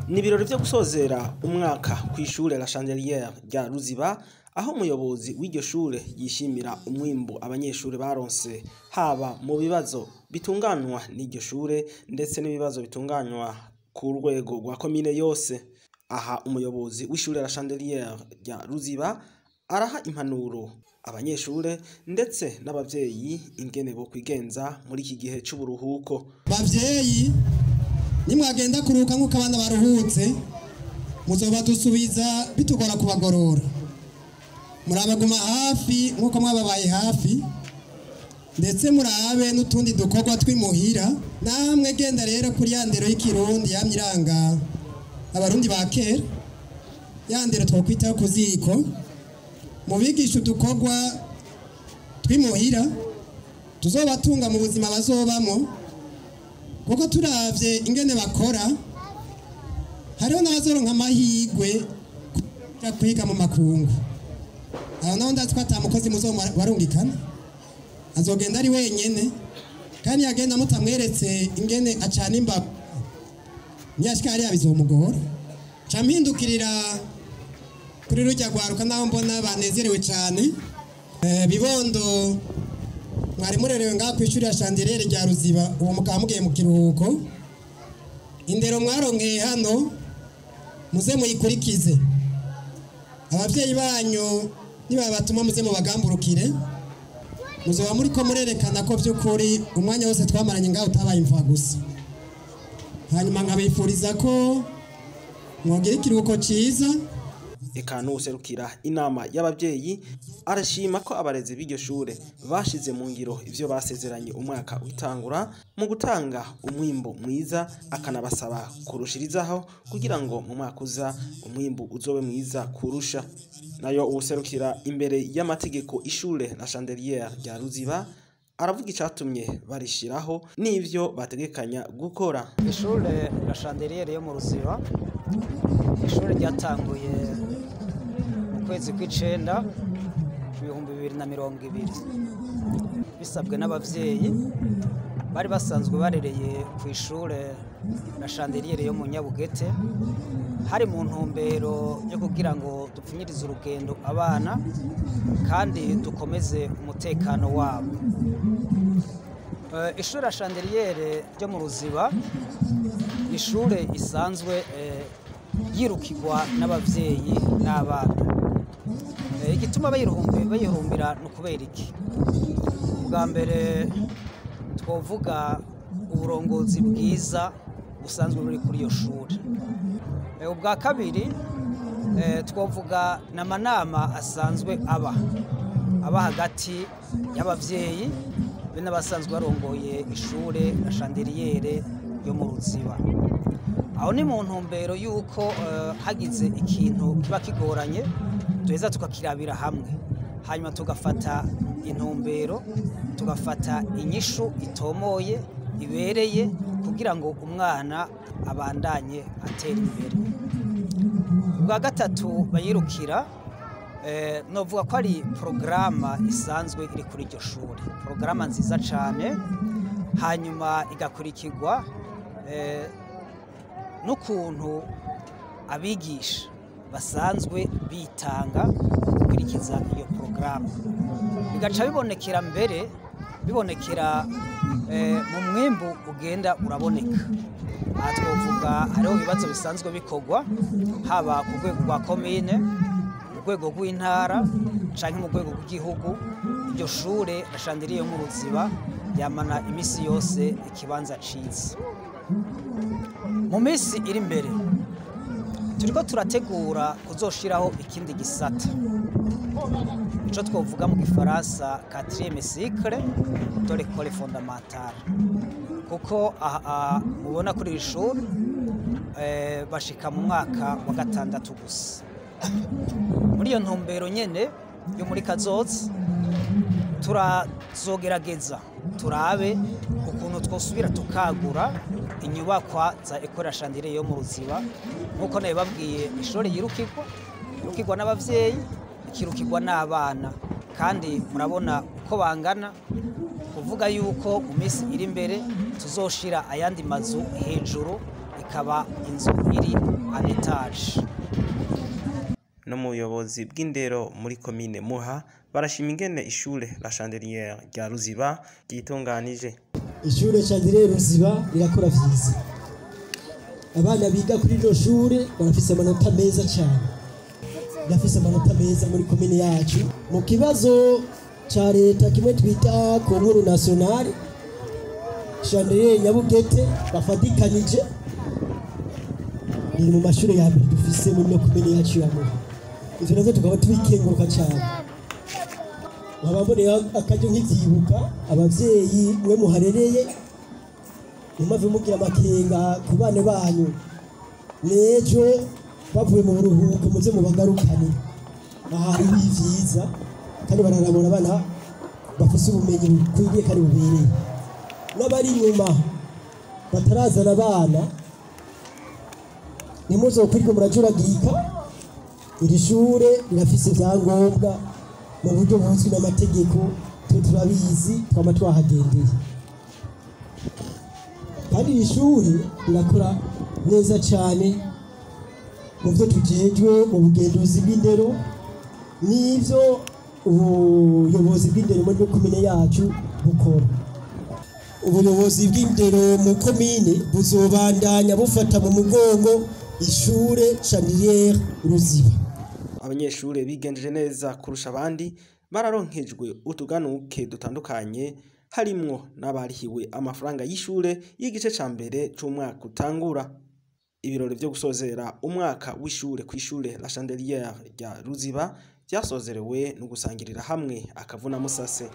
Ni ibirori vyo gusozera umwaka kw'ishure La Chandelière rya Ruziba, aho umuyobozi w'iryo shure yishimira umwimbu abanyeshure baronse, haba mu bibazo bitunganywa n'iryo shure ndetse n'ibibazo bitunganywa ku rwego rwa komine yose. Aha umuyobozi w'ishure La Chandelière rya Ruziba araha impanuro abanyeshure ndetse n'abavyeyi ingene bo kwigenza muri iki gihe c'uburuhuko. Bavyeyi nimwagenda kuruhuka nk'uko abana baruhutse, muzoba dusubiza bitugora kubagorora. Murabaguma hafi nk'uko mwababaye hafi, ndetse murabe n'utundi dukorwa twimuhira. Namwe genda rero kuri ya ndero y'ikirundi yamye iranga abarundi ba kera, ya ndero twokwitaho ku ziko, mubigisha udukorwa twimuhira tuzobatunga mu buzima bazobamo. Kuko turavye ingene bakora, hariho n'abazoronka amahirwe yo kwiga mu makungu. Aho naho ndazi ko ata mukozi muzobarungikana, azogenda ari wenyene, kandi yagenda mutamweretse ingene acana imbavu, niyashika hariya bizomugora. Ca mpindukirira kuri rujya rwaruka, naho mbona banezerewe cane. Bibondo mwari murerewe ngaha kw'ishuri ya Chandelière rya Ruziba, uwo mukaba mugiye mu kiruhuko. Indero mwaronkeye hano muze muyikurikize. Abavyeyi banyu nibabatuma muze mubagamburukire, muzoba muriko murerekana ko vy'ukuri umwanya wose twamaranye ngaho utabaye imva gusa. Hanyuma nkabifuriza ko mwogira ikiruhuko ciza. Eka n'uwuserukira inama y'abavyeyi arashima ko abarezi b'iryo shure bashize mu ngiro ivyo basezeranye umwaka utangura mu gutanga umwimbu mwiza, akanabasaba kurushirizaho kugira ngo mu mwaka uza umwimbu uzobe mwiza kurusha. Nayo uwuserukira imbere y'amategeko ishure La Chandelière rya Ruziba aravuga icatumye barishiraho n'ivyo bategekanya gukora. Ishure La Chandelière yo mu Ruziba, ishure ryatanguye kwezi kw'icenda 2020, bisabwe n'abavyeyi bari basanzwe barereye ku ishure La Chandelière yo mu Nyabugete, hari mu ntumbero yo kugira ngo dupfunyirize urugendo abana kandi dukomeze umutekano wabo. Ishure La Chandelière ryo mu Ruziba ishure isanzwe yirukirwa n'abavyeyi n'abana. Igituma bayiruhumbira no kubera iki? Bwa mbere twovuga uburongozi bwiza busanzwe buri kuri iyo shure. Ubwa kabiri twovuga n'amanama asanzwe aba hagati y'abavyeyi be n'abasanzwe barongoye ishure La Chandelière yo mu Ruziba. Aho ni mu ntumbero yuko hagize ikintu kiba kigoranye tuheza tukakirabira hamwe, hanyuma tugafata intumbero, tugafata inyishu itomoye ibereye kugira ngo umwana abandanye atera imbere. Ubwa gatatu bayirukira novuga ko ari porogaramu isanzwe iri kuri iryo shure, porogaramu nziza cane, hanyuma igakurikirwa n'ukuntu abigisha basanzwe bitanga gukurikiza iyo porogaramu, bigaca bibonekera mu mwimbu ugenda uraboneka. Aha twovuga hariho ibibazo bisanzwe bikorwa haba ku rwego rwa komine, mu rwego rw'intara canke mu rwego rw'igihugu. Iryo shure La Chandelière yo mu Ruziba yamana imisi yose ikibanza ciza. Mu minsi iri imbere turiko turategura kuzoshiraho ikindi gisata, ico twovuga mu gifaransa 4e cycle de l'école fondamentale, kuko mubona kuri iri shuri bashika mu mwaka wa gatandatu gusa. Muri iyo ntumbero nyene yo muri kazoza turazogerageza turabe ukuntu twosubira tukagura inyubakwa za Ecole La Chandelière yo mu Ruziba. Nkuko nabibabwiye, ishuri yirukirwa n'abavyeyi, ikirukirwa n'abana, kandi murabona uko bangana, kuvuga yuko mu minsi iri imbere tuzoshira ayandi mazu hejuru ikaba inzu iri en etage. No mu buyobozi bw'indero muri komine Muha barashima ingene ishure La Chandelière rya Ruziba ryitunganije. Ishure Chandelière Ruziba rirakora vyiza. Abana biga kuri iryo shure barafise amanota meza cyane. Barafise amanota meza muri komine yacu. Mu kibazo ca leta kimwe twita Konkuru Nationale, Chandelière Nyabugete bafadikanije ni mu mashure ya mbere dufise muri komine yacu ya Muha. Ivyo navyo tukaba tubikenguruka cyane. Wababoneye akaryo nk'ivyibuka abavyeyi mwe muharereye nimave mugira amakenga ku bana banyu nejo bavuye mu buruhuko muze mubagarukane ahari bivyiza kandi bararabona abana bafise ubumenyi bukwiye kandi bubereye. N'abari inyuma batarazana abana nimuzokwirwa murajuragirika. Iri shure rirafise ibyangombwa mu buryo buzwi n'amategeko, turabizi twama twahagendeye, kandi iri shure rirakora neza cyane mu byo tujejwe mu bugenduzi bw'indero n'ivyo ubuyobozi bw'indero muri komine yacu bukora. Ubuyobozi bw'indero mu komine buzobandanya bufata mu mugongo ishure Chandelière Ruziba. Abanyeshure bigenjeje neza kurusha abandi bararonkejwe utuganuke dutandukanye, harimwo n'abarihiwe amafaranga y'ishure y'igice ca mbere c'umwaka utangura. Ibirori vyo gusozera umwaka w'ishure kw'ishure La Chandelière rya Ruziba vyasozerewe no gusangirira hamwe akavuna musase.